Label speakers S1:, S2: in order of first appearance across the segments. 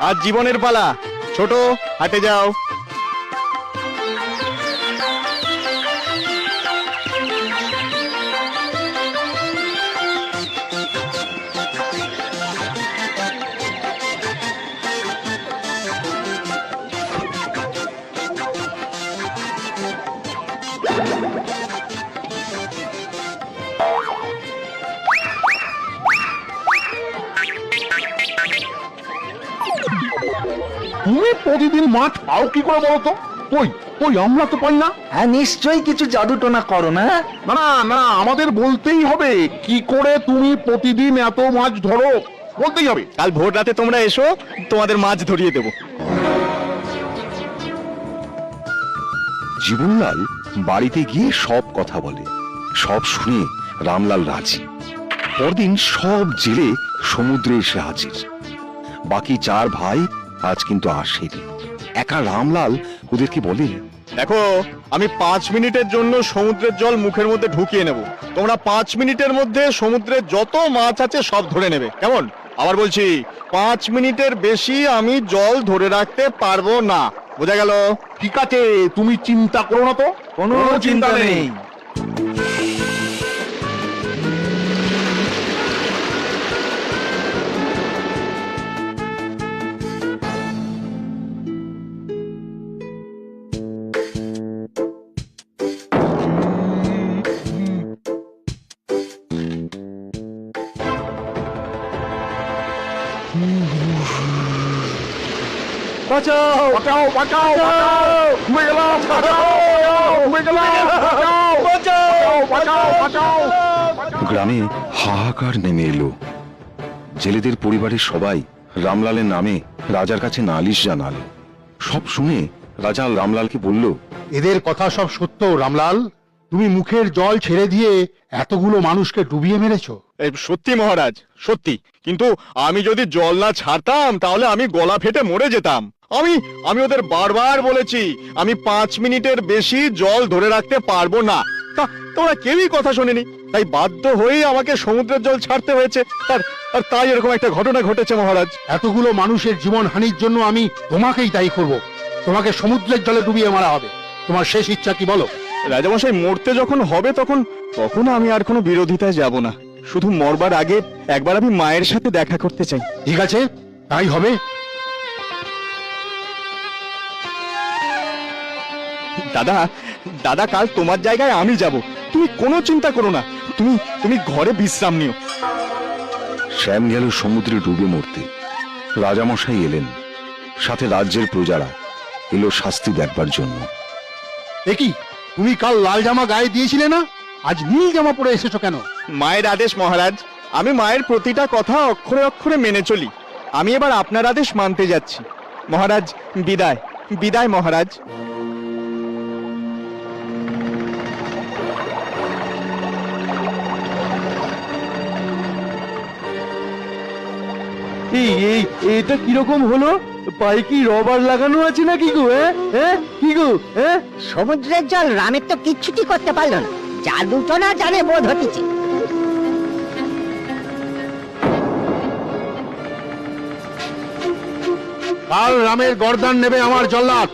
S1: আজ জীবনের পালা। ছোট, হাটে যাও।
S2: তুমি প্রতিদিন মাছ পাও কি করে বলো তো? কই কই আমরা তো পাই না।
S3: হ্যাঁ, নিশ্চয়ই কিছু জাদু টোনা করো না?
S2: না না না, আমাদের বলতেই হবে কি করে তুমি প্রতিদিন এত মাছ ধরো, বলতেই হবে।
S1: কাল ভোর রাতে তোমরা এসো, তোমাদের মাছ ধরিয়ে দেবো।
S4: জীবনলাল বাড়িতে গিয়ে সব কথা বলে। সব শুনে রামলাল রাজি। পরদিন সব জেলে সমুদ্রে এসে হাজির। বাকি 4 ভাই আজ কিন্তু আসেনি। একা রামলাল ওদেরকে বলে,
S1: দেখো, আমি 5 মিনিটের জন্য সমুদ্রের জল মুখের মধ্যে ঢুকিয়ে নেব। তোমরা 5 মিনিটের মধ্যে সমুদ্রে যত মাছ আছে সব ধরে নেবে, কেমন? আবার বলছি, 5 মিনিটের বেশি আমি জল ধরে রাখতে পারবো না। বোঝা গেল?
S2: ঠিক আছে, তুমি চিন্তা করো না তো।
S3: কোনো চিন্তা নেই।
S2: বাঁচাও বাঁচাও বাঁচাও বাঁচাও, ডুবে গেলাম, বাঁচাও ডুবে গেলাম, বাঁচাও বাঁচাও বাঁচাও বাঁচাও।
S4: গ্রামে হাহাকার নেমে এলো। জেলেদের পরিবারের সবাই রামলালের নামে রাজার কাছে নালিশ জানালো। সব শুনে রাজা রামলালকে বলল,
S2: এদের কথা সব সত্য রামলাল। তুমি মুখের জল ছেড়ে দিয়ে এতগুলো মানুষকে ডুবিয়ে মেরেছো।
S1: এই সত্যি মহারাজ, সত্যি। কিন্তু আমি যদি জল না ছাড়তাম তাহলে আমি গলা ফেটে মরে যেতাম। আমি ওদের বারবার বলেছি আমি 5 মিনিটের বেশি জল ধরে রাখতে পারবো না। তোমরা কেউই কথা শোনেনি, তাই বাধ্য হয়েই আমাকে সমুদ্রের জল ছাড়তে হয়েছে। আর তাই এরকম একটা ঘটনা ঘটেছে মহারাজ।
S2: এতগুলো মানুষের জীবন হানির জন্য আমি তোমাকেই দায়ী করব। তোমাকে সমুদ্রের জলে ডুবিয়ে মারা হবে। তোমার শেষ ইচ্ছা কি বলো?
S1: রাজামশাই, মরতে যখন হবে তখন আমি আর কোনো বিরোধিতায় যাব না। শুধু মরবার আগে একবার আমি মায়ের সাথে দেখা করতে চাই।
S2: ঠিক আছে, তাই হবে।
S1: দাদা দাদা, কাল তোমার জায়গায় আমি যাব। তুমি কোনো চিন্তা করো না। তুমি ঘরে বিশ্রাম নিও।
S4: শ্যাম গেল সমুদ্রে ডুবে মরতে। রাজামশাই এলেন, সাথে রাজ্যের প্রজারা এলো শাস্তি দেখবার জন্য।
S2: দেখি, তুমি কাল লাল জামা গায়ে দিয়েছিলে না, আজ নীল জামা পরে এসেছো কেন?
S1: মায়ের আদেশ মহারাজ। আমি মায়ের প্রতিটা কথা অক্ষরে অক্ষরে মেনে চলি। আমি এবার আপনার আদেশ মানতে যাচ্ছি। মহারাজ, বিদায় বিদায় মহারাজ।
S5: এটা কিরকম হলো? পায়ে কি রবার লাগানো আছে নাকি গো? কি গো?
S6: সমুদ্রের জল রামের তো কিচ্ছুটি করতে পারলো না। জাদু তো না জানে বোধ হতেছে।
S2: কাল রামের গর্দান নেবে আমার জল্লাদ।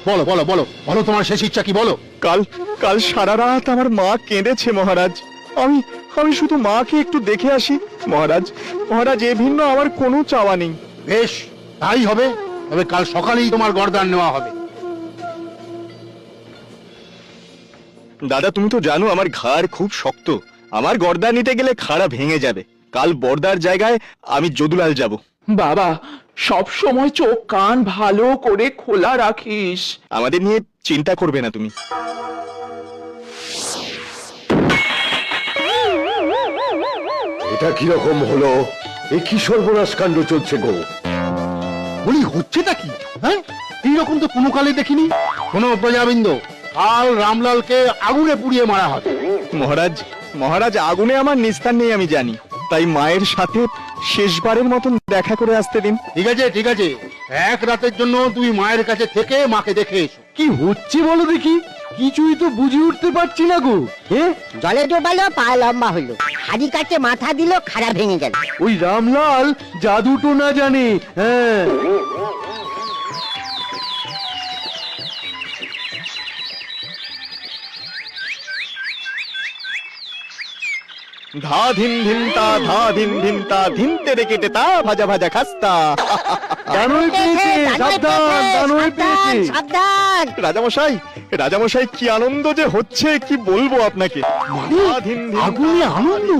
S2: বলো বলো বলো বলো, তোমার শেষ ইচ্ছা কি বলো?
S1: কাল সারা রাত আমার মা কেঁদেছে মহারাজ। আমি শুধু মাকে একটু দেখে আসি মহারাজ। এ ভিন্ন আমার কোনো চাওয়া নেই।
S2: বেশ, তাই হবে। তবে কাল সকালেই তোমার গর্দান নেওয়া হবে।
S1: দাদা, তুমি তো জানো আমার ঘাড় খুব শক্ত। আমার গর্দা নিতে গেলে খাড়া ভেঙে যাবে। কাল বর্দার জায়গায় আমি যদুলাল যাব।
S5: বাবা, সব সময় চোখ কান ভালো করে খোলা রাখিস।
S1: আমাদের নিয়ে চিন্তা করবে না তুমি।
S7: এটা কিরকম হলো? এ কি সর্বনাশ কাণ্ড চলছে গো?
S2: বলি, হচ্ছেটা কি? হ্যাঁ, এইরকম তো কোনো কালে দেখিনি। শোনো প্রজাবৃন্দ, কাল রামলালকে আগুনে পুড়িয়ে মারা হবে।
S1: মহারাজ, আগুনে আমার নিস্তার নেই আমি জানি। তাই মায়ের সাথে শেষবারের মতন দেখা করে আসতে দিন।
S2: ঠিক আছে ঠিক আছে, এক রাতের জন্য তুমি মায়ের কাছে থেকে মাকে দেখে এসো।
S5: কি হচ্ছে বলো দেখি? কিছুই তো বুঝে উঠতে পারছি না গো।
S6: জলে ডোবালো, পা লম্বা হলো, হাড়ি কাছে মাথা দিল, খাড়া ভেঙে গেল।
S5: ওই রামলাল জাদু তো না জানে। হ্যাঁ,
S1: ধা ধিন ধিন তা ধা ধিন ধিন তা ধিনতে রে কেটে তা ভাজা ভাজা খাস্তা।
S5: দানই পেয়েছে, সাবধান, দানই পেয়েছে।
S6: সাবধান।
S1: রাজামশাই, রাজামশাই কি আনন্দ যে হচ্ছে কি বলবো আপনাকে।
S2: মানে
S1: ধা ধিন ধিন
S2: আগুনে আনন্দ।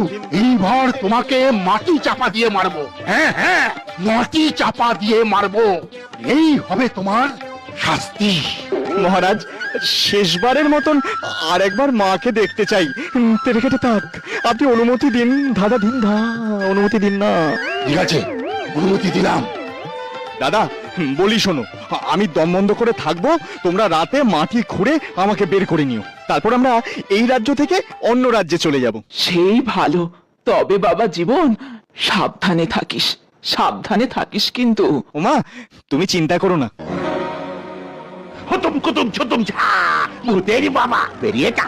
S2: এইবার তোমাকে মাটি চাপা দিয়ে মারবো। হ্যাঁ হ্যাঁ, মাটি চাপা দিয়ে মারবো। এই হবে তোমার শাস্তি।
S1: মহারাজ, শেষবারের মতন আর একবার মাকে দেখতে চাই। তেরে কেটে থাক, আপনি অনুমতি দিন। দাদা দিন, অনুমতি দিন না।
S2: ঠিক আছে, অনুমতি দিলাম।
S1: দাদা বলি শোনো, আমি দম বন্ধ করে থাকবো, তোমরা রাতে মাটি খুঁড়ে আমাকে বের করে নিও। তারপর আমরা এই রাজ্য থেকে অন্য রাজ্যে চলে যাব।
S8: সেই ভালো। তবে বাবা জীবন, সাবধানে থাকিস, সাবধানে থাকিস কিন্তু।
S1: ওমা, তুমি চিন্তা করো না।
S2: হতম কুতুম ছুতুম ছা, ভূতেরি বাবা বেরিয়ে যা।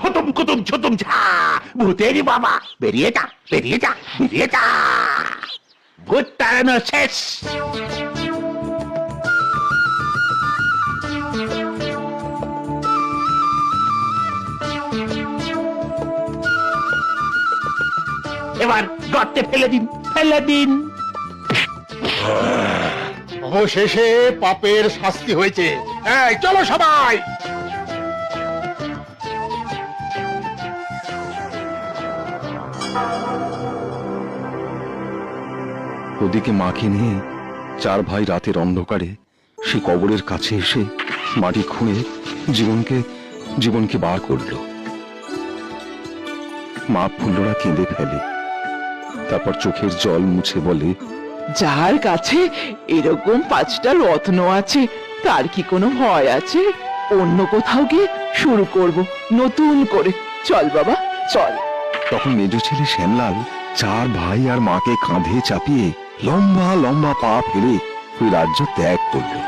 S2: হতম কুতুম ছুতুম ছা, ভূতেরি বাবা বেরিয়ে যা, বেরিয়ে যা, বেরিয়ে যা। ভূত তাড়ানো শেষ। এবার গর্তে ফেলে দিন, ফেলে দিন। অবশেষে পাপের শাস্তি হয়েছে। এই চলো সবাই।
S4: ওদিকে মাকে নিয়ে চার ভাই রাতের অন্ধকারে সে কবরের কাছে এসে মাটি খুঁড়ে জীবনকে বার করলো। মা ফুল্লরা কেঁদে ফেলে, তারপর চোখের জল মুছে বলে,
S8: যার কাছে এরকম 5টা রত্ন আছে, তার কি কোনো ভয় আছে? অন্য কোথাও গিয়ে শুরু করব নতুন করে। চল বাবা, চল।
S4: তখন মেজ ছেলে শ্যামলাল চার ভাই আর মাকে কাঁধে চাপিয়ে লম্বা লম্বা পা ফেলে ওই রাজ্য ত্যাগ করলো।